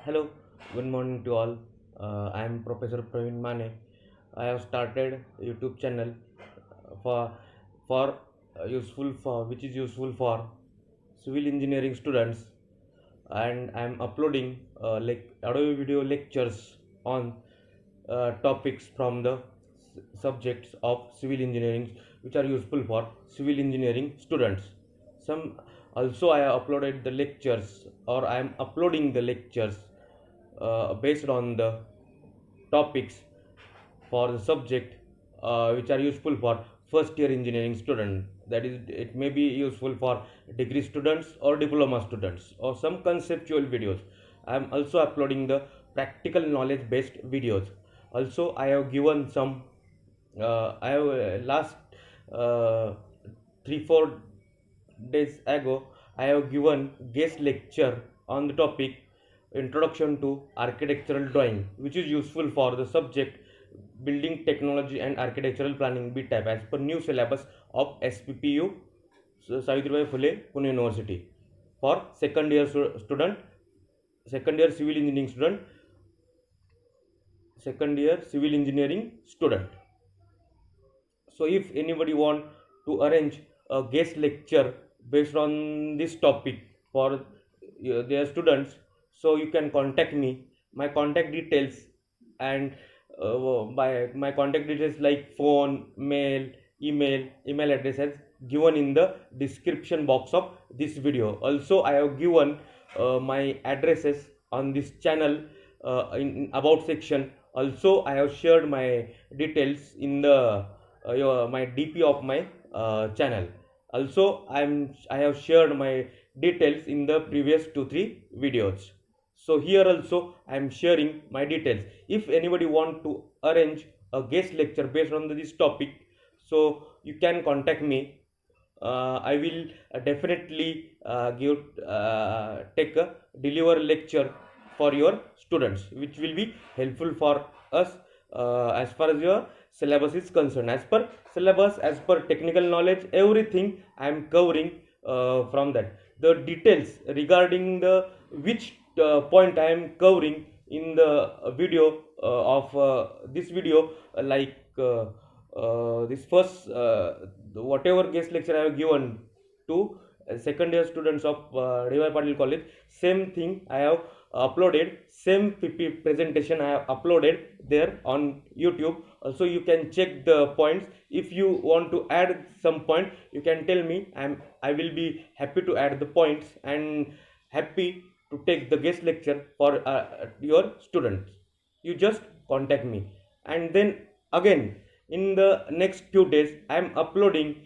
Hello, good morning to all. I am Professor Praveen Mane. I have started YouTube channel for useful for which is useful for civil engineering students, and I am uploading like audio video lectures on topics from the subjects of civil engineering which are useful for civil engineering students. Some also I have uploaded the lectures, or I am uploading the lectures based on the topics for the subject which are useful for first year engineering student. That is, it may be useful for degree students or diploma students, or some conceptual videos. I am also uploading the practical knowledge based videos. Also, I have given some I have last uh, 3 4 days ago I have given guest lecture on the topic Introduction to Architectural Drawing, which is useful for the subject Building Technology and Architectural Planning B type as per new syllabus of SPPU, Savitribai Phule Pune University, for second year student, second year civil engineering student, second year civil engineering student. So if anybody want to arrange a guest lecture based on this topic for their students, so you can contact me. My contact details and my contact details like phone, mail, email addresses given in the description box of this video. Also, I have given my addresses on this channel in about section. Also, I have shared my details in the my DP of my channel. Also, I have shared my details in the previous 2-3 videos. So here also I am sharing my details. If anybody want to arrange a guest lecture based on this topic, so you can contact me. I will definitely take a deliver lecture for your students, which will be helpful for us as far as your syllabus is concerned. As per syllabus, as per technical knowledge, everything I am covering from that. The details regarding the which point I am covering in the video of this video, like this first whatever guest lecture I have given to second year students of D.Y. Patil College, same thing I have uploaded, same PP presentation I have uploaded there on YouTube. Also, you can check the points. If you want to add some point, you can tell me. I will be happy to add the points and happy to take the guest lecture for your students. You just contact me, and then again in the next few days I am uploading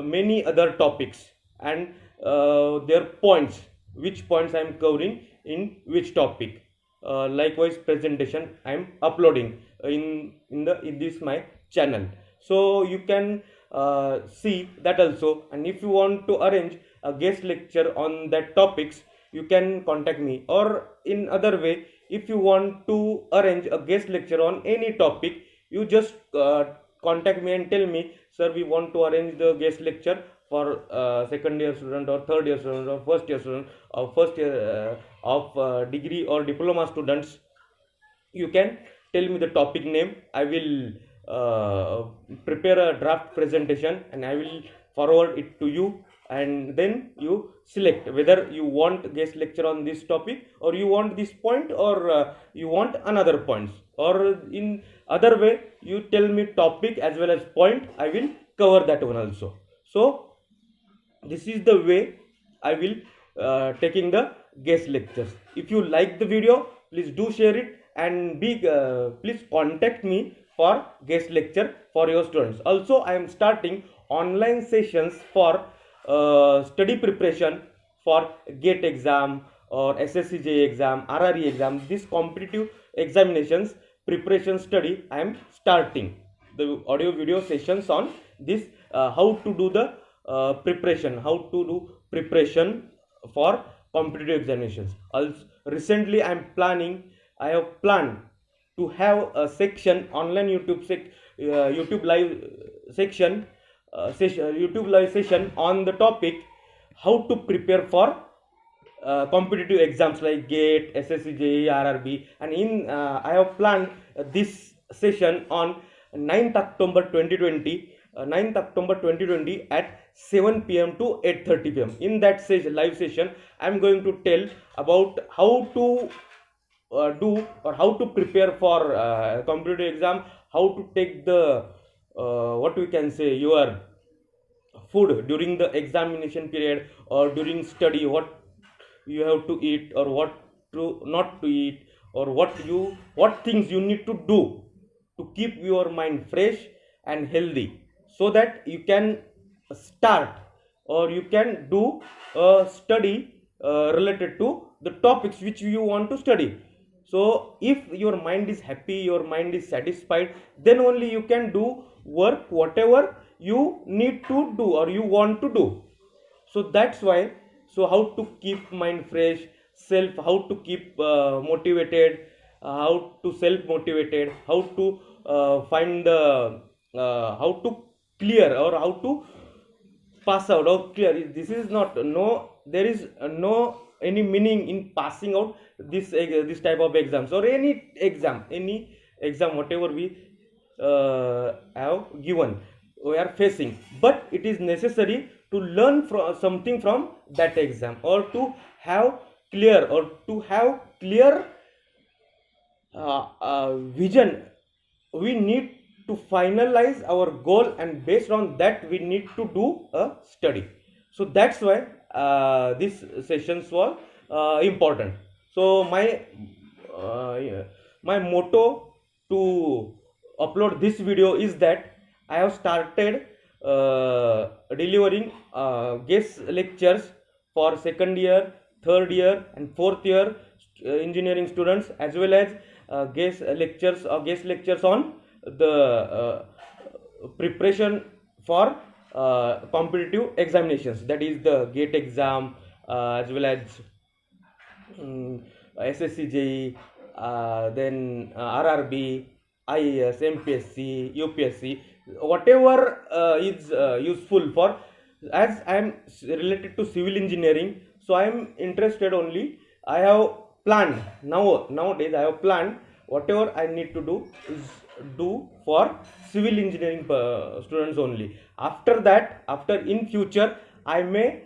many other topics and their points, which points I am covering in which topic. Likewise, presentation I am uploading in this my channel, so you can see that also. And if you want to arrange a guest lecture on that topics, you can contact me. Or in other way, if you want to arrange a guest lecture on any topic, you just contact me and tell me, sir, we want to arrange the guest lecture for second year student or third year student or first year student or first year of degree or diploma students. You can tell me the topic name. I will prepare a draft presentation and I will forward it to you, and then you select whether you want guest lecture on this topic, or you want this point, or you want another points, or in other way you tell me topic as well as point. I will cover that one also. So this is the way I will taking the guest lectures. If you like the video, please do share it, and please contact me for guest lecture for your students. Also, I am starting online sessions for study preparation for GATE exam or SSCJ exam, RRE exam. This competitive examinations preparation study I am starting the audio video sessions on this, how to do the preparation, how to do preparation for competitive examinations. Also, recently I have planned to have a section online YouTube live section YouTube live session on the topic how to prepare for competitive exams like GATE, SSC, JEE, RRB, and in I have planned this session on 9th October 2020, 9th October 2020 at 7 p.m. to 8:30 p.m. In that live session, I am going to tell about how to do or how to prepare for competitive exam, how to take the what we can say your food during the examination period or during study, what you have to eat or what to not to eat, or what things you need to do to keep your mind fresh and healthy, so that you can start or you can do a study related to the topics which you want to study. So if your mind is happy, your mind is satisfied, then only you can do work whatever you need to do or you want to do. So that's why, so how to keep mind fresh, how to keep motivated, how to self motivated, how to find the how to clear or how to pass out or clear. This is not, no, there is no any meaning in passing out this type of exams or any exam whatever we have given, we are facing, but it is necessary to learn from something from that exam, or to have clear vision. We need to finalize our goal, and based on that we need to do a study. So that's why this sessions were important. So yeah, my motto to upload this video is that I have started delivering guest lectures for second year, third year and fourth year engineering students, as well as guest lectures on the preparation for competitive examinations, that is the GATE exam, as well as SSC, JEE, then RRB, IAS, MPSC, UPSC, whatever is useful for, as I am related to civil engineering, so I am interested only. I have planned nowadays I have planned whatever I need to do is do for civil engineering students only. After that, after in future, I may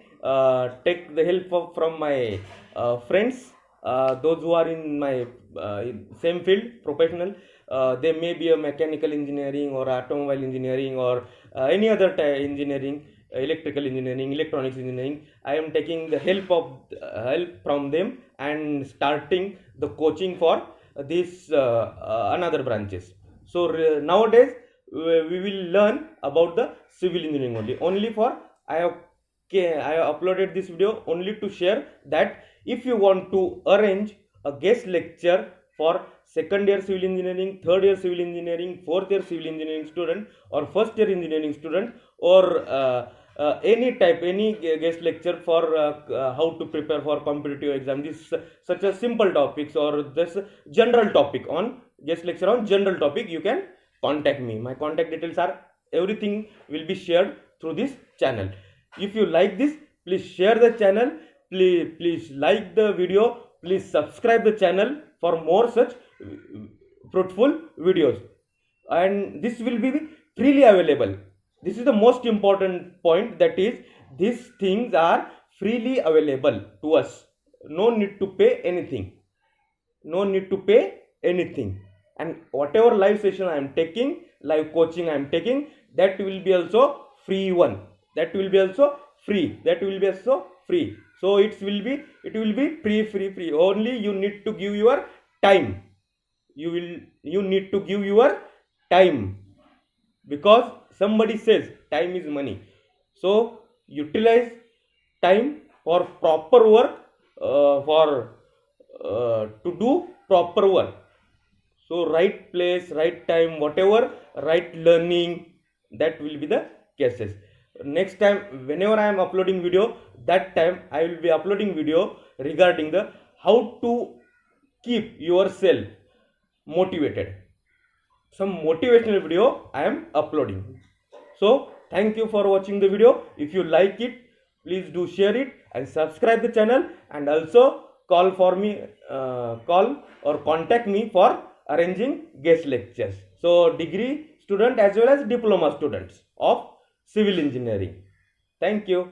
take the help from my friends, those who are in my same field, professional. They may be a mechanical engineering or automobile engineering or any other engineering, electrical engineering, electronics engineering. I am taking the help from them and starting the coaching for these another branches. So nowadays we will learn about the civil engineering only for I have uploaded this video only to share that if you want to arrange a guest lecture for second year civil engineering, third year civil engineering, fourth year civil engineering student, or first year engineering student, or any guest lecture for how to prepare for competitive exam, this such a simple topics or this general topic on guest lecture on general topic, you can contact me. My contact details are, everything will be shared through this channel. If you like this, please share the channel, please like the video, please subscribe the channel for more such fruitful videos, and this will be freely available. This is the most important point, that is these things are freely available to us. No need to pay anything, and whatever live session I am taking, live coaching I am taking, that will be also free one, that will be also free. So it will be free. Only you need to give your time. You need to give your time, because somebody says time is money. So utilize time for proper work, to do proper work. So right place, right time, whatever, right learning, that will be the cases. Next time whenever I am uploading video, that time I will be uploading video regarding the how to keep yourself motivated. Some motivational video I am uploading. So thank you for watching the video. If you like it, please do share it and subscribe the channel, and also call or contact me for arranging guest lectures. So degree student as well as diploma students of civil engineering. Thank you.